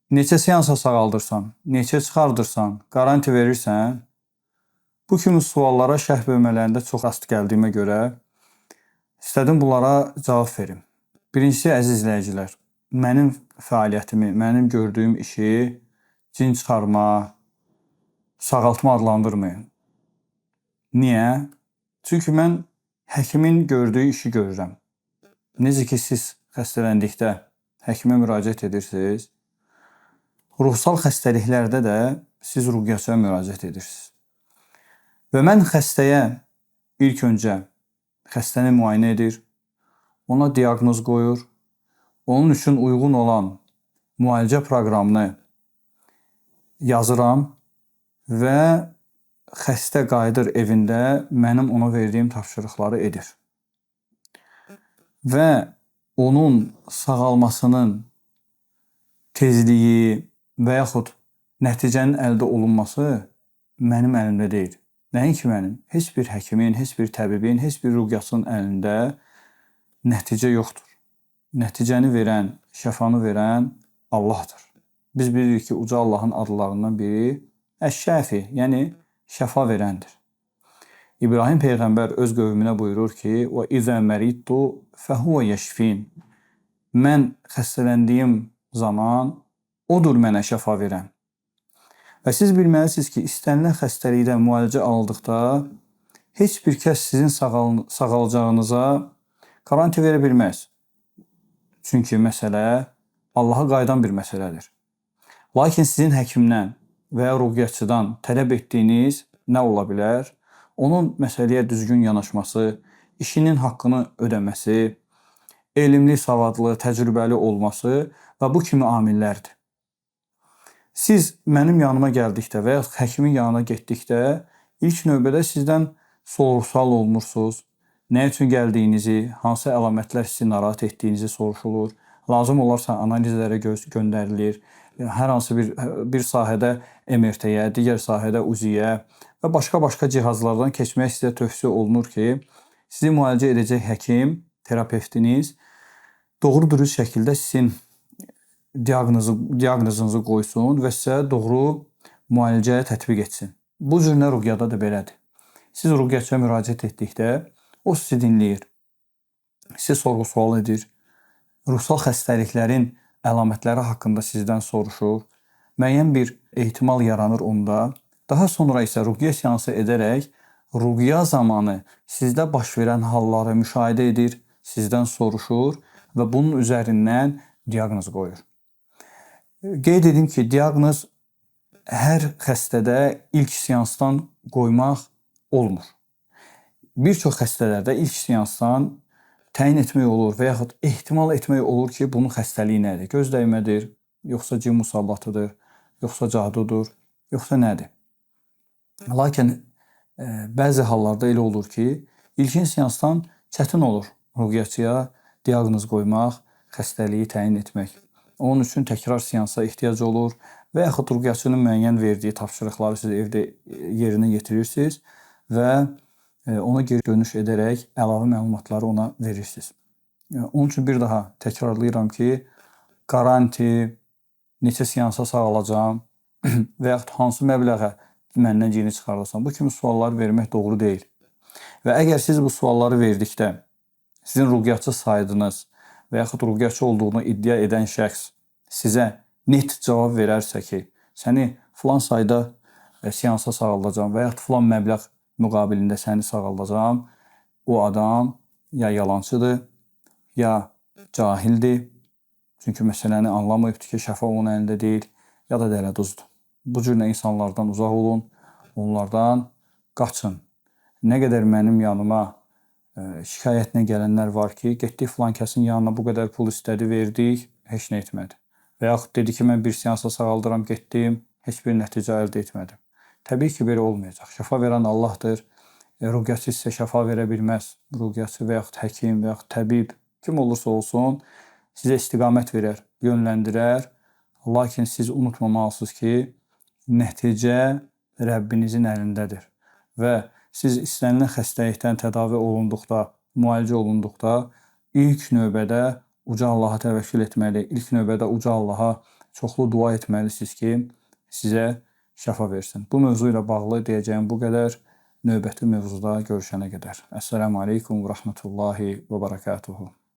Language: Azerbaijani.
Neçə seansa sağaldırsan, neçə çıxardırsan, qaranti verirsən? Bu kimi suallara şərh bölmələrində çox rast gəldiyimə görə istədim bunlara cavab verim. Birincisi, əziz izləyicilər, mənim fəaliyyətimi, mənim gördüyüm işi cin çıxarma, sağaltma adlandırmayın. Niyə? Çünki mən həkimin gördüyü işi görürəm. Necə ki, siz xəstələndikdə həkimə müraciət edirsiniz, ruhsal xəstəliklərdə də siz ruhiyyəçiyə müraciət edirsiniz. Və mən xəstəyə ilk öncə xəstəni müayinə edir, ona diaqnoz qoyur, onun üçün uyğun olan müalicə proqramını yazıram və xəstə qayıdır evində mənim ona verdiyim tapşırıqları edir. Və onun sağalmasının tezliyi və yaxud nəticənin əldə olunması mənim əlimdə deyil. Nəinki mənim, heç bir həkimin, heç bir təbibin, heç bir ruhiyyəçinin əlində nəticə yoxdur. Nəticəni verən, şəfanı verən Allahdır. Biz bilirik ki, uca Allahın adlarından biri Əş-Şəfi, yəni şəfa verəndir. İbrahim Peyğəmbər öz qövmünə buyurur ki, وَإِذَا مَرِضْتُ فَهُوَ يَشْفِينَ. Mən xəstələndiyim zaman odur mənə şəfa verən. Və siz bilməlisiniz ki, istənilən xəstəlikdən müalicə aldıqda heç bir kəs sizin sağalacağınıza qaranti verə bilməz. Çünki məsələ Allaha qayıdan bir məsələdir. Lakin sizin həkimdən və ya ruhiyyəçidən tələb etdiyiniz nə ola bilər? Onun məsələyə düzgün yanaşması, işinin haqqını ödəməsi, elmli, savadlı, təcrübəli olması və bu kimi amillərdir. Siz mənim yanıma gəldikdə və ya həkimin yanına getdikdə ilk növbədə sizdən sorğu-sual olunursunuz. Nə üçün gəldiyinizi, hansı əlamətlər sizi narahat etdiyinizi soruşulur. Lazım olarsa analizlərə göndərilir. Hər hansı bir sahədə MRT-yə, digər sahədə UZI-yə və başqa cihazlardan keçmək sizə tövsiyə olunur ki, sizi müalicə edəcək həkim, terapeutiniz doğru-dürüst şəkildə sizin diaqnozunuzu qoysun və sizə doğru müalicə tətbiq etsin. Bu cür ruhiyyədə də belədir. Siz ruhiyyəçiyə müraciət etdikdə o sizi dinləyir, sizi sorğu-sual edir, ruhsal xəstəliklərin əlamətləri haqqında sizdən soruşur, müəyyən bir ehtimal yaranır onda. Daha sonra isə ruhiyyə seansı edərək ruhiyyə zamanı sizdə baş verən halları müşahidə edir, sizdən soruşur və bunun üzərindən diaqnoz qoyur. Qeyd edim ki, diaqnoz hər xəstədə ilk seansdan qoymaq olmur. Bir çox xəstələrdə ilk seansdan təyin etmək olur və yaxud ehtimal etmək olur ki, bunun xəstəliyi nədir? Göz dəymədir, yoxsa cin musallatıdır, yoxsa cadudur, yoxsa nədir? Lakin bəzi hallarda elə olur ki, ilkin seansdan çətin olur ruhiyyəçiyə diaqnoz qoymaq, xəstəliyi təyin etmək. Onun üçün təkrar seansa ehtiyac olur və yaxud ruhiyyəçinin müəyyən verdiyi tapşırıqları siz evdə yerinə yetirirsiniz və ona geri dönüş edərək əlavə məlumatları ona verirsiniz. Onun üçün bir daha təkrarlayıram ki, qaranti, neçə seansa sağalacağam və yaxud hansı məbləğə məndən cini çıxarırsan, bu kimi sualları vermək doğru deyil. Və əgər siz bu sualları verdikdə sizin ruhiyyəçi saydınız və yaxud ruhiyyəçi olduğunu iddia edən şəxs sizə net cavab verərsə ki, səni filan sayda seansa sağaldacağam və yaxud filan məbləğ müqabilində səni sağaldacağam, o adam ya yalançıdır, ya cahildir, çünki məsələni anlamayıbdır ki, şəfa onun əlində deyil, ya da dələduzdur. Bu cür insanlardan uzaq olun, onlardan qaçın. Nə qədər mənim yanıma şikayətlə gələnlər var ki, getdik filan kəsin yanına bu qədər pul istədi, verdik, heç nə etmədi. Və yaxud dedi ki, mən bir seansa sağaldıram, getdim, heç bir nəticə əldə etmədim. Təbii ki, belə olmayacaq. Şəfa verən Allahdır. Ruhiyyəçi sizə şəfa verə bilməz. Ruhiyyəçi və yaxud həkim və yaxud təbib, kim olursa olsun, sizə istiqamət verər, yönləndirər. Lakin siz unutmamalısınız ki, nəticə Rəbbinizin əlindədir. Və siz istənilən xəstəlikdən tədavi olunduqda, müalicə olunduqda ilk növbədə uca Allaha təvəkkül etməli, ilk növbədə uca Allaha çoxlu dua etməlisiniz ki, sizə şəfa versin. Bu mövzu ilə bağlı deyəcəyim bu qədər. Növbəti mövzuda görüşənə qədər. Əssəlamu aleykum və rəhmətullahi və bərəkatuhu.